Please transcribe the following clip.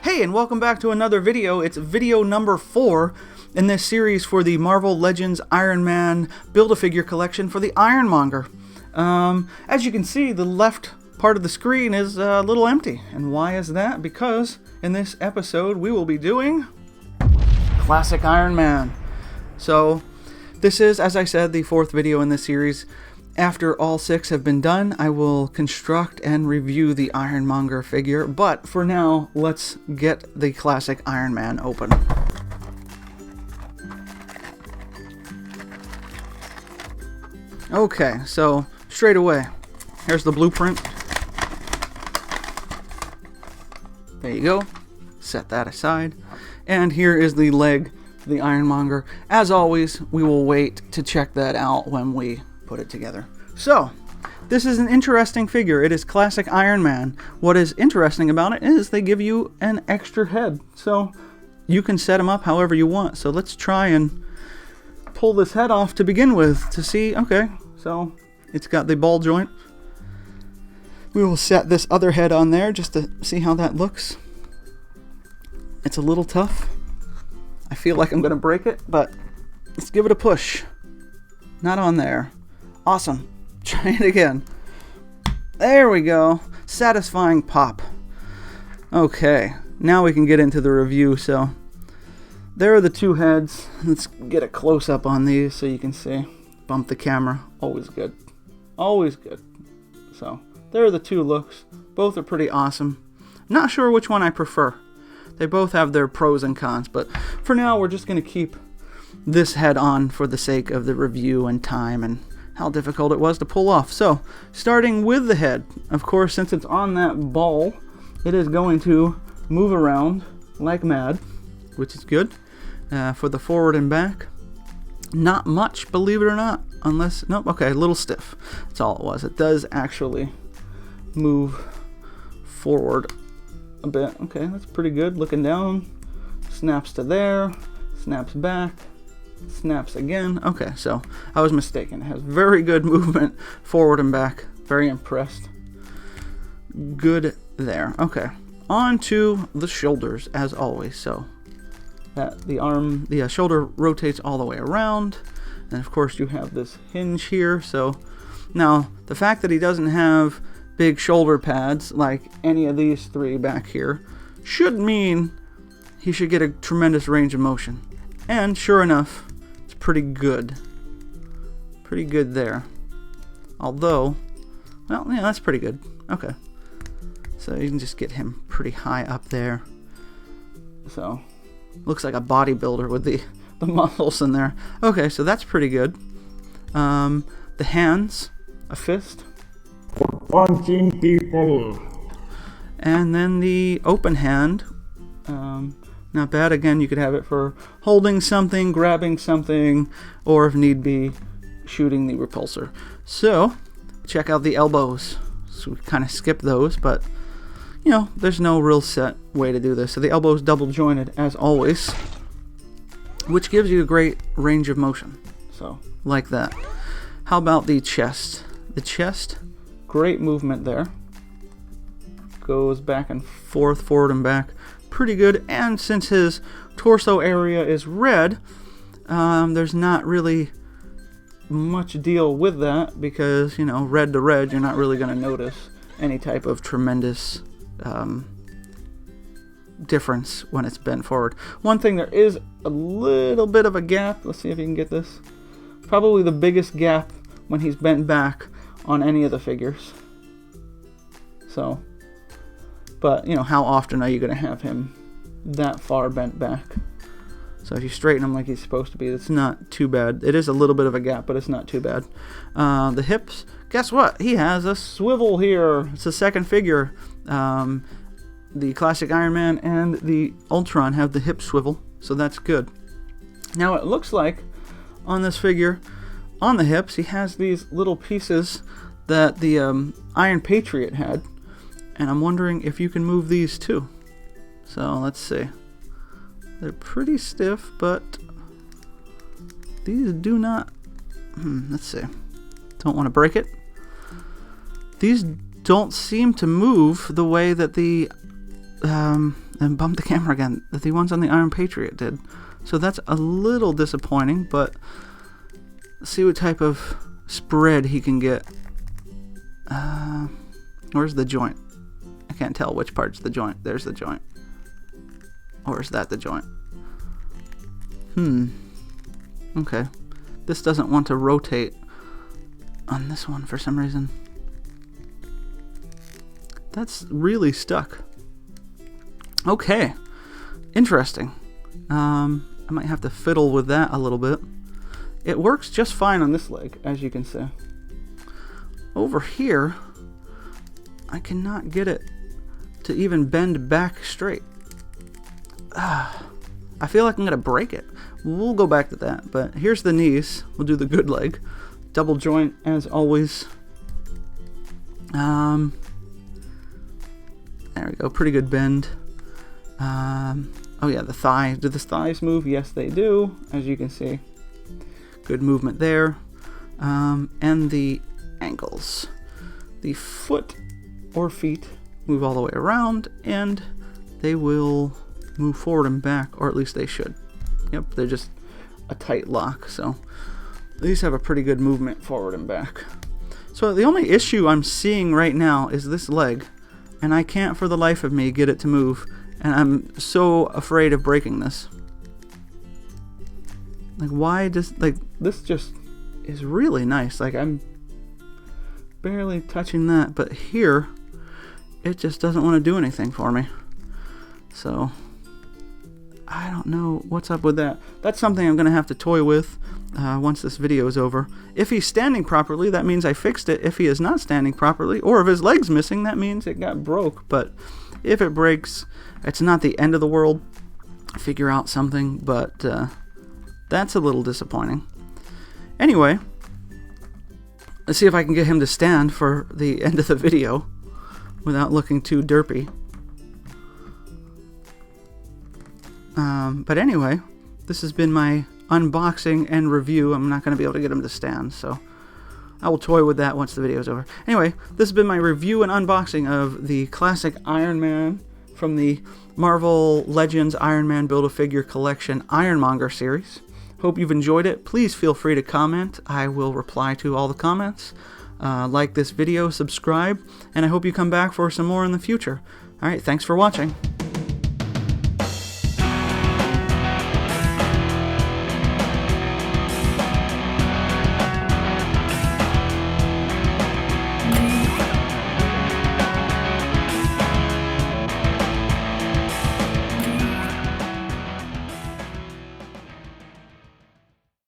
Hey, and welcome back to another video. It's video number 4 in this series for the Marvel Legends Iron Man Build-A-Figure collection for the Ironmonger. As you can see, the left part of the screen is a little empty. And why is that? Because in this episode we will be doing Classic Iron Man. So this is, as I said, the 4th video in this series. After all 6 have been done, I will construct and review the Ironmonger figure, but for now, let's get the classic Iron Man open. Okay, so straight away, here's the blueprint. There you go. Set that aside. And here is the leg of the Ironmonger. As always, we will wait to check that out when we put it together. So, this is an interesting figure. It is classic Iron Man. What is interesting about it is they give you an extra head. So, you can set him up however you want. So, let's try and pull this head off to begin with to see. Okay, so it's got the ball joint. We will set this other head on there just to see how that looks. It's a little tough. I feel like I'm going to break it, but let's give it a push. Not on there. Awesome. Try it again. There we go. Satisfying pop. Okay, now we can get into the review. So there are the two heads. Let's get a close-up on these so you can see. Bump the camera. Always good. Always good. So there are the two looks. Both are pretty awesome. Not sure which one I prefer. They both have their pros and cons, but for now we're just going to keep this head on for the sake of the review and time and how difficult it was to pull off. So, starting with the head, of course, since it's on that ball, it is going to move around like mad, which is good. For the forward and back, not much, believe it or not, unless, nope, okay, a little stiff. That's all it was. It does actually move forward a bit. Okay, that's pretty good. Looking down, snaps to there, snaps back, snaps again. Okay, so I was mistaken. It has very good movement forward and back. Very impressed. Good there. Okay, on to the shoulders as always. So that the shoulder rotates all the way around, and of course you have this hinge here. So now the fact that he doesn't have big shoulder pads like any of these three back here should mean he should get a tremendous range of motion. And sure enough, it's pretty good. Pretty good there. Although, well, yeah, that's pretty good. Okay. So you can just get him pretty high up there. So, looks like a bodybuilder with the muscles in there. Okay, so that's pretty good. The hands, a fist. For punching people. And then the open hand. Not bad. Again, you could have it for holding something, grabbing something, or if need be, shooting the repulsor. So, check out the elbows. So we kind of skip those, but, you know, there's no real set way to do this. So the elbow's double jointed, as always, which gives you a great range of motion. So, like that. How about the chest? The chest, great movement there. Goes back and forth, forward and back. Pretty good, and since his torso area is red, there's not really much deal with that because, you know, red to red, you're not really going to notice any type of tremendous difference when it's bent forward. One thing, there is a little bit of a gap. Let's see if you can get this. Probably the biggest gap when he's bent back on any of the figures. So, but, you know, how often are you going to have him that far bent back? So if you straighten him like he's supposed to be, it's not too bad. It is a little bit of a gap, but it's not too bad. The hips, guess what? He has a swivel here. It's the second figure. The classic Iron Man and the Ultron have the hip swivel, so that's good. Now it looks like on this figure, on the hips, he has these little pieces that the Iron Patriot had. And I'm wondering if you can move these too. So let's see. They're pretty stiff, but these do not. Let's see. Don't want to break it. These don't seem to move the way that the and bumped the camera again, that the ones on the Iron Patriot did. So that's a little disappointing, but let's see what type of spread he can get. Where's the joint? I can't tell which part's the joint. There's the joint. Or is that the joint? Okay. This doesn't want to rotate on this one for some reason. That's really stuck. Okay. Interesting. I might have to fiddle with that a little bit. It works just fine on this leg, as you can see. Over here, I cannot get it to even bend back straight. I feel like I'm going to break it. We'll go back to that, but here's the knees. We'll do the good leg. Double joint, as always. There we go. Pretty good bend. Oh yeah, the thigh. Do the thighs move? Yes, they do, as you can see. Good movement there. And the ankles. The foot or feet move all the way around, and they will move forward and back, or at least they should. Yep, they're just a tight lock, so these have a pretty good movement forward and back. So the only issue I'm seeing right now is this leg, and I can't for the life of me get it to move, and I'm so afraid of breaking this. Like, why does, like, this just is really nice. Like, I'm barely touching that, but here it just doesn't want to do anything for me. So I don't know what's up with that. That's something I'm going to have to toy with once this video is over. If he's standing properly, that means I fixed it. If he is not standing properly, or if his leg's missing, that means it got broke. But if it breaks, it's not the end of the world. Figure out something, but that's a little disappointing. Anyway, let's see if I can get him to stand for the end of the video without looking too derpy. But anyway, this has been my unboxing and review. I'm not going to be able to get him to stand, so I will toy with that once the video is over. Anyway, this has been my review and unboxing of the classic Iron Man from the Marvel Legends Iron Man Build-A-Figure Collection Ironmonger series. Hope you've enjoyed it. Please feel free to comment. I will reply to all the comments. Like this video, subscribe, and I hope you come back for some more in the future. Alright, thanks for watching.